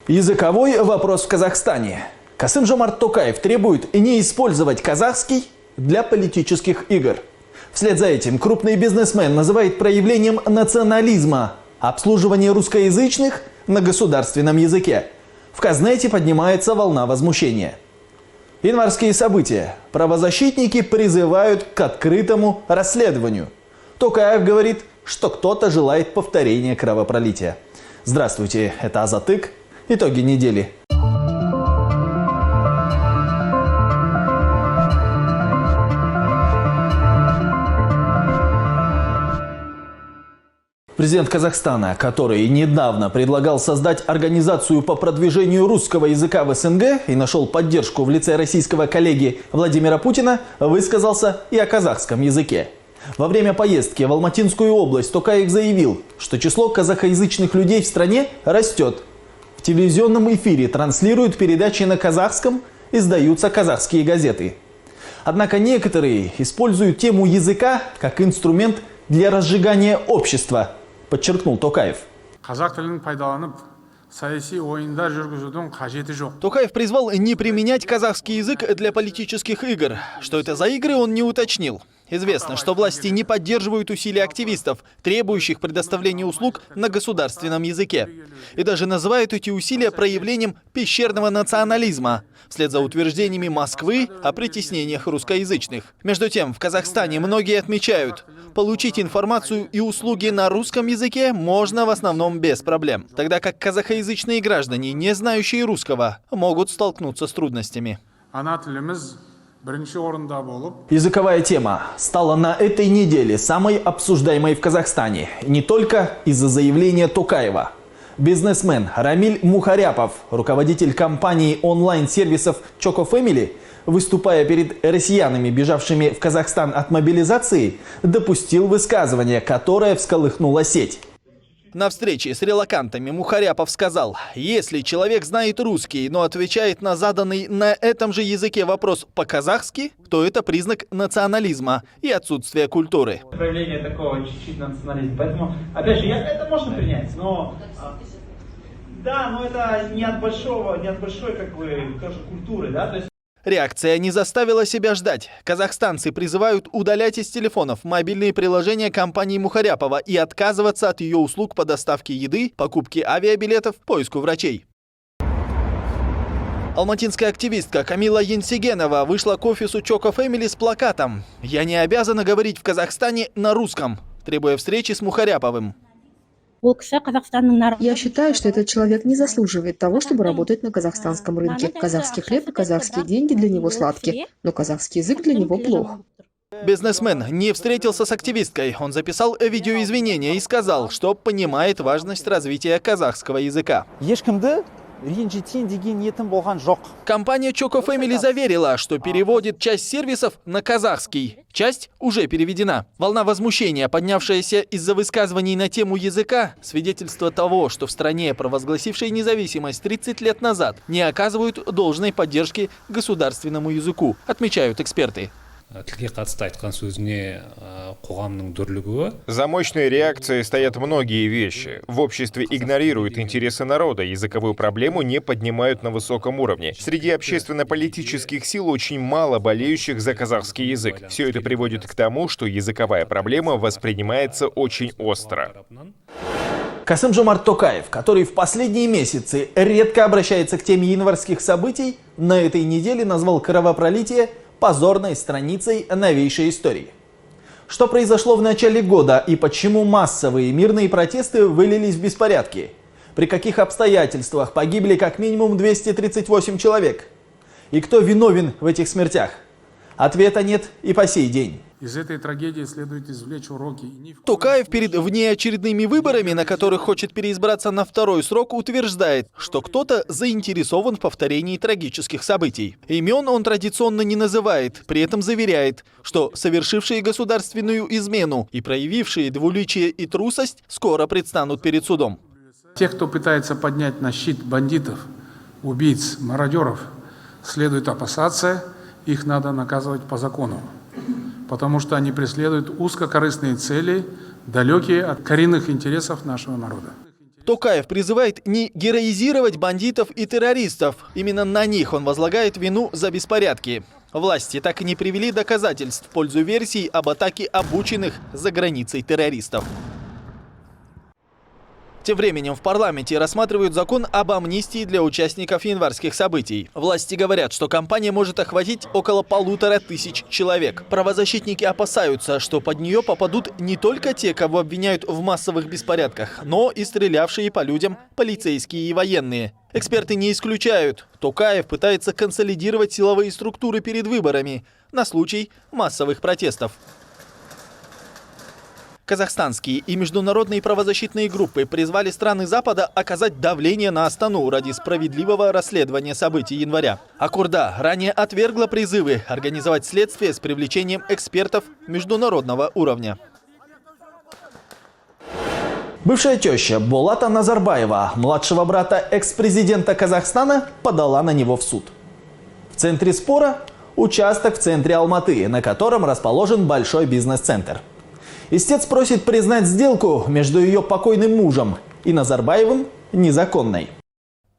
Языковой вопрос в Казахстане. Касым-Жомарт Токаев требует не использовать казахский для политических игр. Вслед за этим крупный бизнесмен называет проявлением национализма обслуживание русскоязычных на государственном языке. В Казнете поднимается волна возмущения. Январские события. Правозащитники призывают к открытому расследованию. Токаев говорит, что кто-то желает повторения кровопролития. Здравствуйте, это Азатык. Итоги недели. Президент Казахстана, который недавно предлагал создать организацию по продвижению русского языка в СНГ и нашел поддержку в лице российского коллеги Владимира Путина, высказался и о казахском языке. Во время поездки в Алматинскую область Токаев заявил, что число казахоязычных людей в стране растет. В телевизионном эфире транслируют передачи на казахском, издаются казахские газеты. Однако некоторые используют тему языка как инструмент для разжигания общества, подчеркнул Токаев. Токаев призвал не применять казахский язык для политических игр. Что это за игры, он не уточнил. Известно, что власти не поддерживают усилия активистов, требующих предоставления услуг на государственном языке. И даже называют эти усилия проявлением пещерного национализма, вслед за утверждениями Москвы о притеснениях русскоязычных. Между тем, в Казахстане многие отмечают, получить информацию и услуги на русском языке можно в основном без проблем, тогда как казахоязычные граждане, не знающие русского, могут столкнуться с трудностями. Языковая тема стала на этой неделе самой обсуждаемой в Казахстане. Не только из-за заявления Токаева. Бизнесмен Рамиль Мухаряпов, руководитель компании онлайн-сервисов Choco Family, выступая перед россиянами, бежавшими в Казахстан от мобилизации, допустил высказывание, которое всколыхнуло сеть. На встрече с релокантами Мухаряпов сказал, если человек знает русский, но отвечает на заданный на этом же языке вопрос по-казахски, то это признак национализма и отсутствия культуры. Проявление такого чуть-чуть национализма. Поэтому, опять же, это можно принять, но да, но это не от большой как бы тоже культуры, да, то есть. Реакция не заставила себя ждать. Казахстанцы призывают удалять из телефонов мобильные приложения компании Мухаряпова и отказываться от ее услуг по доставке еды, покупке авиабилетов, поиску врачей. Алматинская активистка Камила Енсегенова вышла к офису Choco Family с плакатом «Я не обязана говорить в Казахстане на русском», требуя встречи с Мухаряповым. Я считаю, что этот человек не заслуживает того, чтобы работать на казахстанском рынке. Казахский хлеб и казахские деньги для него сладкие, но казахский язык для него плох. Бизнесмен не встретился с активисткой. Он записал видеоизвинения и сказал, что понимает важность развития казахского языка. Компания Choco Family заверила, что переводит часть сервисов на казахский. Часть уже переведена. Волна возмущения, поднявшаяся из-за высказываний на тему языка, свидетельство того, что в стране, провозгласившей независимость 30 лет назад, не оказывают должной поддержки государственному языку, отмечают эксперты. За мощной реакцией стоят многие вещи. В обществе игнорируют интересы народа, языковую проблему не поднимают на высоком уровне. Среди общественно-политических сил очень мало болеющих за казахский язык. Все это приводит к тому, что языковая проблема воспринимается очень остро. Касым-Жомарт Токаев, который в последние месяцы редко обращается к теме январских событий, на этой неделе назвал кровопролитие позорной страницей новейшей истории. Что произошло в начале года и почему массовые мирные протесты вылились в беспорядки? При каких обстоятельствах погибли как минимум 238 человек? И кто виновен в этих смертях? Ответа нет и по сей день. Из этой трагедии следует извлечь уроки. Токаев перед внеочередными выборами, на которых хочет переизбраться на второй срок, утверждает, что кто-то заинтересован в повторении трагических событий. Имен он традиционно не называет, при этом заверяет, что совершившие государственную измену и проявившие двуличие и трусость скоро предстанут перед судом. Тех, кто пытается поднять на щит бандитов, убийц, мародеров, следует опасаться, их надо наказывать по закону. Потому что они преследуют узкокорыстные цели, далекие от коренных интересов нашего народа. Токаев призывает не героизировать бандитов и террористов. Именно на них он возлагает вину за беспорядки. Власти так и не привели доказательств в пользу версий об атаке обученных за границей террористов. Тем временем в парламенте рассматривают закон об амнистии для участников январских событий. Власти говорят, что кампания может охватить около 1500 человек. Правозащитники опасаются, что под нее попадут не только те, кого обвиняют в массовых беспорядках, но и стрелявшие по людям полицейские и военные. Эксперты не исключают, Токаев пытается консолидировать силовые структуры перед выборами на случай массовых протестов. Казахстанские и международные правозащитные группы призвали страны Запада оказать давление на Астану ради справедливого расследования событий января. Акурда ранее отвергла призывы организовать следствие с привлечением экспертов международного уровня. Бывшая теща Болата Назарбаева, младшего брата экс-президента Казахстана, подала на него в суд. В центре спора – участок в центре Алматы, на котором расположен большой бизнес-центр. Истец просит признать сделку между ее покойным мужем и Назарбаевым незаконной.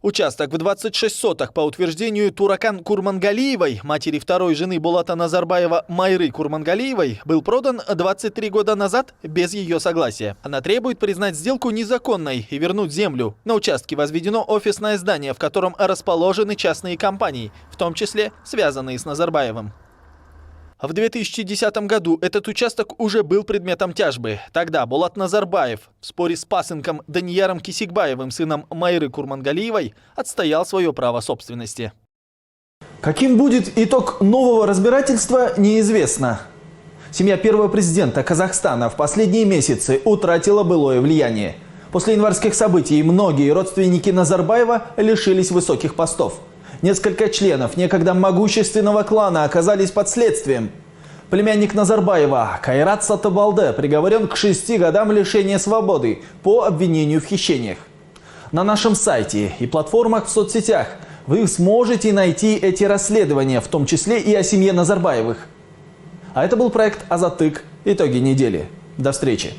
Участок в 26 соток по утверждению Туракан Курмангалиевой, матери второй жены Болата Назарбаева Майры Курмангалиевой, был продан 23 года назад без ее согласия. Она требует признать сделку незаконной и вернуть землю. На участке возведено офисное здание, в котором расположены частные компании, в том числе связанные с Назарбаевым. В 2010 году этот участок уже был предметом тяжбы. Тогда Болат Назарбаев в споре с пасынком Данияром Кисикбаевым, сыном Майры Курмангалиевой, отстоял свое право собственности. Каким будет итог нового разбирательства, неизвестно. Семья первого президента Казахстана в последние месяцы утратила былое влияние. После январских событий многие родственники Назарбаева лишились высоких постов. Несколько членов некогда могущественного клана оказались под следствием. Племянник Назарбаева Кайрат Сатыбалды приговорен к 6 годам лишения свободы по обвинению в хищениях. На нашем сайте и платформах в соцсетях вы сможете найти эти расследования, в том числе и о семье Назарбаевых. А это был проект «Азаттык. Итоги недели». До встречи.